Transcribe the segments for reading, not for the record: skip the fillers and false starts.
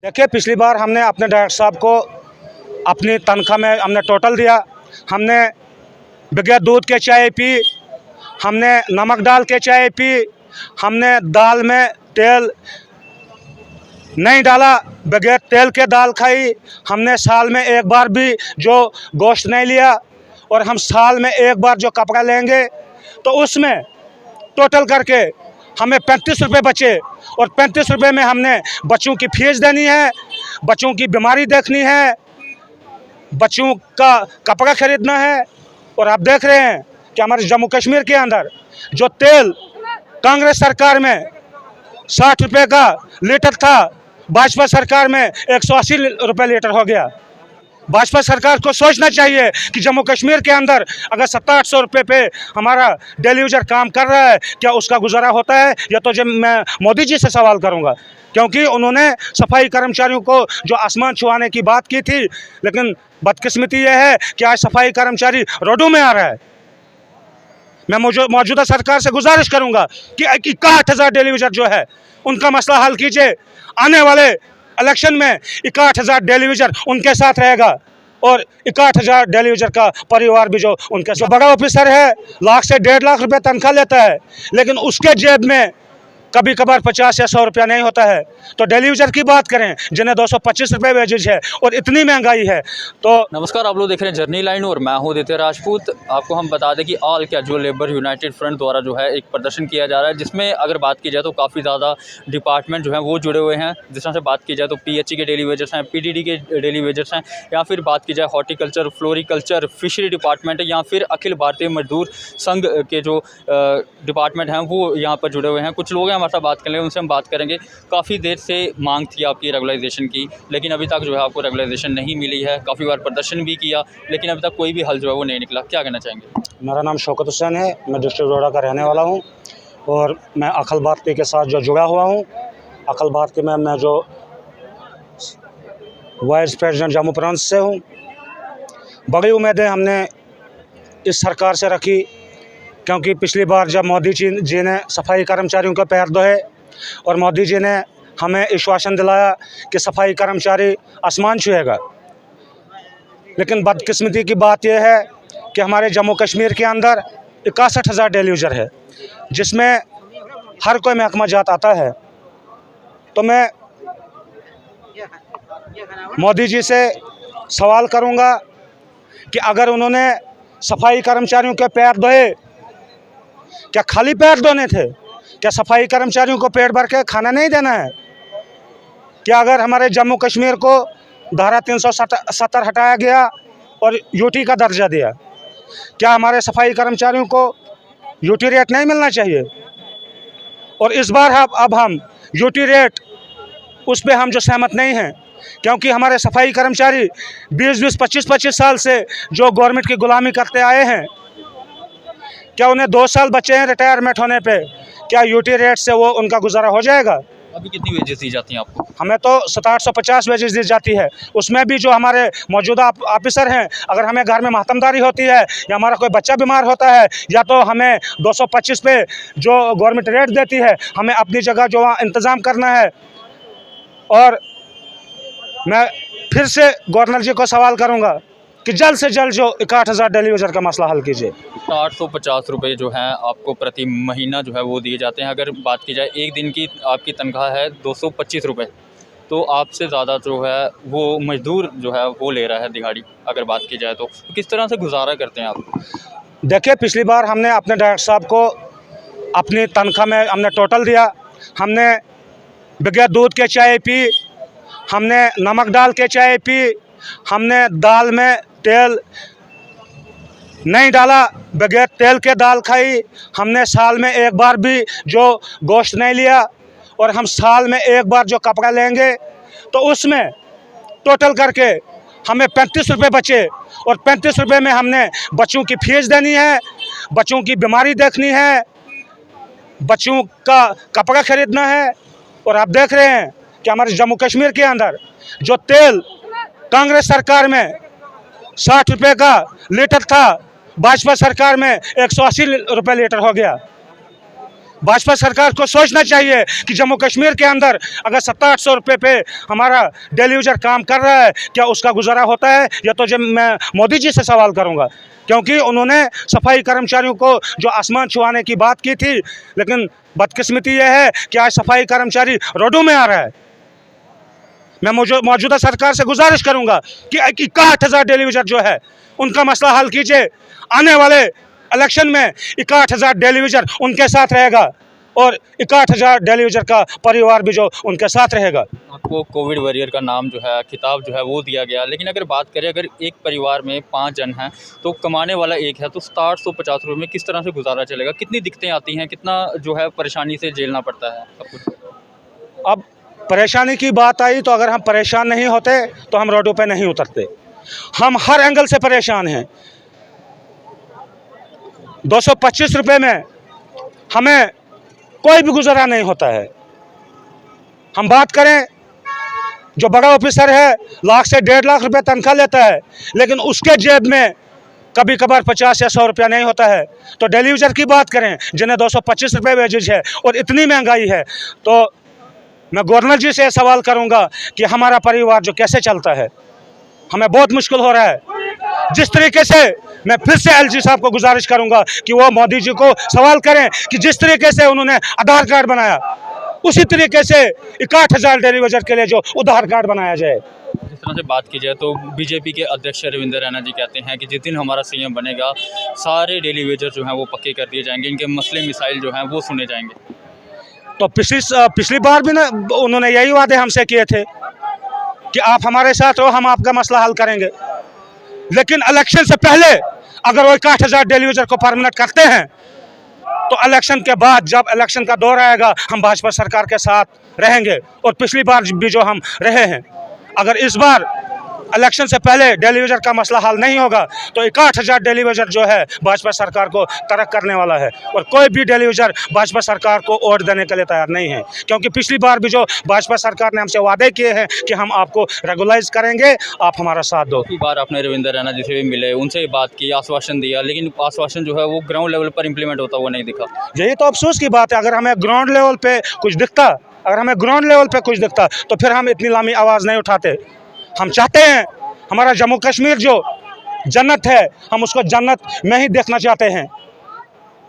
देखिए, पिछली बार हमने अपने डायरेक्टर साहब को अपनी तनख्वाह में हमने टोटल दिया। हमने बगैर दूध के चाय पी, हमने नमक डाल के चाय पी, हमने दाल में तेल नहीं डाला, बगैर तेल के दाल खाई। हमने साल में एक बार भी जो गोश्त नहीं लिया, और हम साल में एक बार जो कपड़ा लेंगे तो उसमें टोटल करके हमें 35 रुपये बचे। और 35 रुपये में हमने बच्चों की फीस देनी है, बच्चों की बीमारी देखनी है, बच्चों का कपड़ा खरीदना है। और आप देख रहे हैं कि हमारे जम्मू कश्मीर के अंदर जो तेल कांग्रेस सरकार में 60 रुपये का लीटर था, भाजपा सरकार में 180 रुपये लीटर हो गया। भाजपा सरकार को सोचना चाहिए कि जम्मू कश्मीर के अंदर अगर 700-800 रुपये पे हमारा डेली यूजर काम कर रहा है, क्या उसका गुजारा होता है? या तो जब मैं मोदी जी से सवाल करूंगा, क्योंकि उन्होंने सफाई कर्मचारियों को जो आसमान छुआने की बात की थी, लेकिन बदकिस्मती यह है कि आज सफाई कर्मचारी रोडों में आ रहा है। मैं मौजूदा सरकार से गुजारिश करूंगा कि 61,000 डेली यूजर जो है उनका मसला हल कीजिए। आने वाले इलेक्शन में 61,000 डेली यूजर उनके साथ रहेगा, और 61,000 डेली यूजर का परिवार भी जो उनके साथ। बड़ा ऑफिसर है, लाख से 1.5 लाख रुपए तनख्वाह लेता है, लेकिन उसके जेब में कभी कभार 50 या 100 रुपया नहीं होता है। तो डेली यूजर की बात करें जिन्हें 225 रुपये वेजेज है और इतनी महंगाई है। तो नमस्कार, आप लोग देख रहे हैं जर्नी लाइन और मैं हूं आदित्य राजपूत। आपको हम बता दें कि all casual labour United front द्वारा जो है एक प्रदर्शन किया जा रहा है, जिसमें अगर बात की जाए तो काफ़ी ज़्यादा डिपार्टमेंट जो है वो जुड़े हुए हैं। जिस तरह से बात की जाए तो PHE के डेली वेजर्स हैं, PDD के डेली वेजर्स हैं, या फिर बात की जाए हॉर्टिकल्चर, फ्लोरिकल्चर, फिशरी डिपार्टमेंट, या फिर अखिल भारतीय मजदूर संघ के जो डिपार्टमेंट हैं वो यहाँ पर जुड़े हुए हैं। कुछ लोग हैं हमारे साथ बात करेंगे, उनसे हम बात करेंगे। काफ़ी देर से मांग थी आपकी रेगुलाइजेशन की, लेकिन अभी तक जो है आपको रेगुलाइजेशन नहीं मिली है। काफ़ी बार प्रदर्शन भी किया, लेकिन अभी तक कोई भी हल जो है वो नहीं निकला। क्या कहना चाहेंगे? मेरा नाम शौकत हुसैन है, मैं डिस्ट्रिक्ट डोडा का रहने वाला हूं, और मैं अखिल भारती के साथ जो जुड़ा हुआ हूं। अखिल भारती में मैं जो वाइस प्रेसिडेंट जम्मू प्रांत से हूं। बड़ी उम्मीदें हमने इस सरकार से रखी, क्योंकि पिछली बार जब मोदी जी ने सफाई कर्मचारियों के पैर धोए और मोदी जी ने हमें आश्वासन दिलाया कि सफाई कर्मचारी आसमान छुएगा, लेकिन बदकिस्मती की बात यह है कि हमारे जम्मू कश्मीर के अंदर 61,000 डेली यूजर है, जिसमें हर कोई महकमा जात आता है। तो मैं मोदी जी से सवाल करूंगा कि अगर उन्होंने सफाई कर्मचारियों के पैर धोए, क्या खाली पैर धोने थे? क्या सफाई कर्मचारियों को पेट भर के खाना नहीं देना है? क्या अगर हमारे जम्मू कश्मीर को धारा 370 हटाया गया और यूटी का दर्जा दिया, क्या हमारे सफाई कर्मचारियों को यूटी रेट नहीं मिलना चाहिए? और इस बार अब हम यूटी रेट उस पे हम जो सहमत नहीं हैं, क्योंकि हमारे सफाई कर्मचारी 20-20, 25-25 साल से जो गवर्नमेंट की गुलामी करते आए हैं, क्या उन्हें 2 साल बचे हैं रिटायरमेंट होने पे? क्या यूटी रेट से वो उनका गुजारा हो जाएगा? अभी कितनी वेजेस दी जाती हैं आपको? हमें तो 750 वेजेस दी जाती है। उसमें भी जो हमारे मौजूदा ऑफिसर हैं, अगर हमें घर में मातमदारी होती है या हमारा कोई बच्चा बीमार होता है, या तो हमें 225 पे जो गवर्नमेंट रेट देती है, हमें अपनी जगह जो वहाँ इंतज़ाम करना है। और मैं फिर से गवर्नर जी को सवाल करूँगा कि जल्द से जल्द जो 61,000 डेली यूजर का मसला हल कीजिए। 850 रुपये जो हैं आपको प्रति महीना जो है वो दिए जाते हैं। अगर बात की जाए एक दिन की आपकी तनख्वाह है 225 रुपये, तो आपसे ज़्यादा जो है वो मजदूर जो है वो ले रहा है दिहाड़ी। अगर बात की जाए तो किस तरह से गुजारा करते हैं आप? देखिए, पिछली बार हमने अपने डायरेक्टर साहब को अपनी तनख्वाह में हमने टोटल दिया। हमने बगैर दूध के चाय पी, हमने नमक डाल के चाय पी, हमने दाल में तेल नहीं डाला, बगैर तेल के दाल खाई। हमने साल में एक बार भी जो गोश्त नहीं लिया, और हम साल में एक बार जो कपड़ा लेंगे तो उसमें टोटल करके हमें 35 रुपये बचे। और 35 रुपये में हमने बच्चों की फीस देनी है, बच्चों की बीमारी देखनी है, बच्चों का कपड़ा खरीदना है। और आप देख रहे हैं कि हमारे जम्मू कश्मीर के अंदर जो तेल कांग्रेस सरकार में 60 रुपये का लीटर था, भाजपा सरकार में 180 रुपये लीटर हो गया। भाजपा सरकार को सोचना चाहिए कि जम्मू कश्मीर के अंदर अगर 700-800 रुपये पे हमारा डेली यूजर काम कर रहा है, क्या उसका गुजारा होता है? या तो जब मैं मोदी जी से सवाल करूंगा, क्योंकि उन्होंने सफाई कर्मचारियों को जो आसमान छुआने की बात की थी, लेकिन बदकिस्मती यह है कि आज सफाई कर्मचारी रोडों में आ रहा है। मैं मौजूदा सरकार से गुजारिश करूंगा कि 61,000 डेली यूजर जो है उनका मसला हल कीजिए। आने वाले इलेक्शन में 61,000 डेली यूजर उनके साथ रहेगा और 61,000 डेली यूजर का परिवार भी जो उनके साथ रहेगा। आपको कोविड वॉरियर का नाम जो है, खिताब जो है वो दिया गया, लेकिन अगर बात करें अगर एक परिवार में 5 जन हैं तो कमाने वाला एक है, तो 60-150 रुपये में किस तरह से गुजारा चलेगा? कितनी दिक्कतें आती हैं, कितना जो है परेशानी से झेलना पड़ता है सब कुछ? अब परेशानी की बात आई तो अगर हम परेशान नहीं होते तो हम रोडों पे नहीं उतरते। हम हर एंगल से परेशान हैं। 225 रुपये में हमें कोई भी गुजारा नहीं होता है। हम बात करें, जो बड़ा ऑफिसर है लाख से 1.5 लाख रुपए तनख्वाह लेता है, लेकिन उसके जेब में कभी कभार 50 या 100 रुपया नहीं होता है। तो डेली यूजर की बात करें जिन्हें 225 रुपये वेजेज है और इतनी महंगाई है, तो मैं गवर्नर जी से सवाल करूंगा कि हमारा परिवार जो कैसे चलता है, हमें बहुत मुश्किल हो रहा है। जिस तरीके से मैं फिर से एलजी साहब को गुजारिश करूंगा कि वो मोदी जी को सवाल करें कि जिस तरीके से उन्होंने आधार कार्ड बनाया, उसी तरीके से 61,000 डेली यूजर के लिए जो आधार कार्ड बनाया जाए। जिस तरह से बात की जाए तो बीजेपी के अध्यक्ष रविंद्र रैना जी कहते हैं कि जिस दिन हमारा सीएम बनेगा सारे डेली वेजर जो हैं वो पक्के कर दिए जाएंगे, इनके मसले मिसाइल जो हैं वो सुने जाएंगे। तो पिछली बार भी ना उन्होंने यही वादे हमसे किए थे कि आप हमारे साथ रहो, हम आपका मसला हल करेंगे। लेकिन इलेक्शन से पहले अगर वो 61,000 डेली यूजर को परमानेंट करते हैं तो इलेक्शन के बाद जब इलेक्शन का दौर आएगा हम भाजपा सरकार के साथ रहेंगे। और पिछली बार भी जो हम रहे हैं, अगर इस बार इलेक्शन से पहले डेली यूजर का मसला हल नहीं होगा तो 61,000 डेली यूजर जो है भाजपा सरकार को तरक करने वाला है। और कोई भी डेली यूजर भाजपा सरकार को वोट देने के लिए तैयार नहीं है, क्योंकि पिछली बार भी जो भाजपा सरकार ने हमसे वादे किए हैं कि हम आपको रेगुलाइज करेंगे, आप हमारा साथ दो। पिछली बार आपने रविंद्र रैना जी से भी मिले, उनसे बात की, आश्वासन दिया, लेकिन आश्वासन जो है वो ग्राउंड लेवल पर इम्प्लीमेंट होता हुआ नहीं दिखा। यही तो अफसोस की बात है। अगर हमें ग्राउंड लेवल पे कुछ दिखता, तो फिर हम इतनी लंबी आवाज़ नहीं उठाते। हम चाहते हैं हमारा जम्मू कश्मीर जो जन्नत है, हम उसको जन्नत में ही देखना चाहते हैं।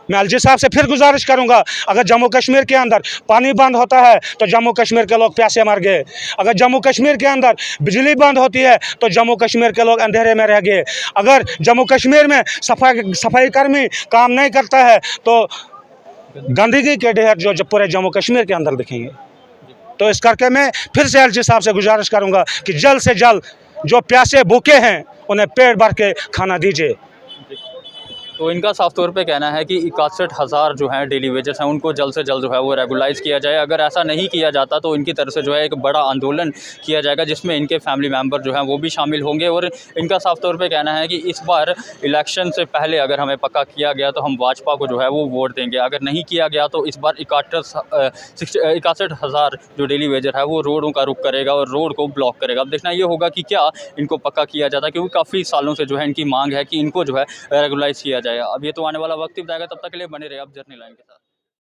मैं एलजी साहब से फिर गुजारिश करूंगा, अगर जम्मू कश्मीर के अंदर पानी बंद होता है तो जम्मू कश्मीर के लोग प्यासे मर गए। अगर जम्मू कश्मीर के अंदर बिजली बंद होती है तो जम्मू कश्मीर के लोग अंधेरे में रह गए। अगर जम्मू कश्मीर में सफाई कर्मी काम नहीं करता है तो गंदगी के ढेर जो पूरे जम्मू कश्मीर के अंदर दिखेंगे। तो इस करके मैं फिर से एलजी साहब से गुजारिश करूंगा कि जल्द से जल्द जो प्यासे भूखे हैं उन्हें पेट भर के खाना दीजिए। तो इनका साफ तौर पे कहना है कि 61,000 जो हैं डेली वेजेस हैं उनको जल्द से जल्द जो है वो रेगुलाइज़ किया जाए। अगर ऐसा नहीं किया जाता तो इनकी तरफ से जो है एक बड़ा आंदोलन किया जाएगा, जिसमें इनके फैमिली मेंबर जो हैं वो भी शामिल होंगे। और इनका साफ तौर पे कहना है कि इस बार इलेक्शन से पहले अगर हमें पक्का किया गया तो हम भाजपा को जो है वो वोट देंगे, अगर नहीं किया गया तो इस बार 61,000 जो डेली वेजर है वो रोडों का रुख करेगा और रोड को ब्लॉक करेगा। अब देखना ये होगा कि क्या इनको पक्का किया जाता है, क्योंकि काफ़ी सालों से जो है इनकी मांग है कि इनको जो है रेगुलाइज़ किया जाए। अब ये तो आने वाला वक्त ही बताएगा, तब तक के लिए बने रहे आप जर्नी लाइन के साथ।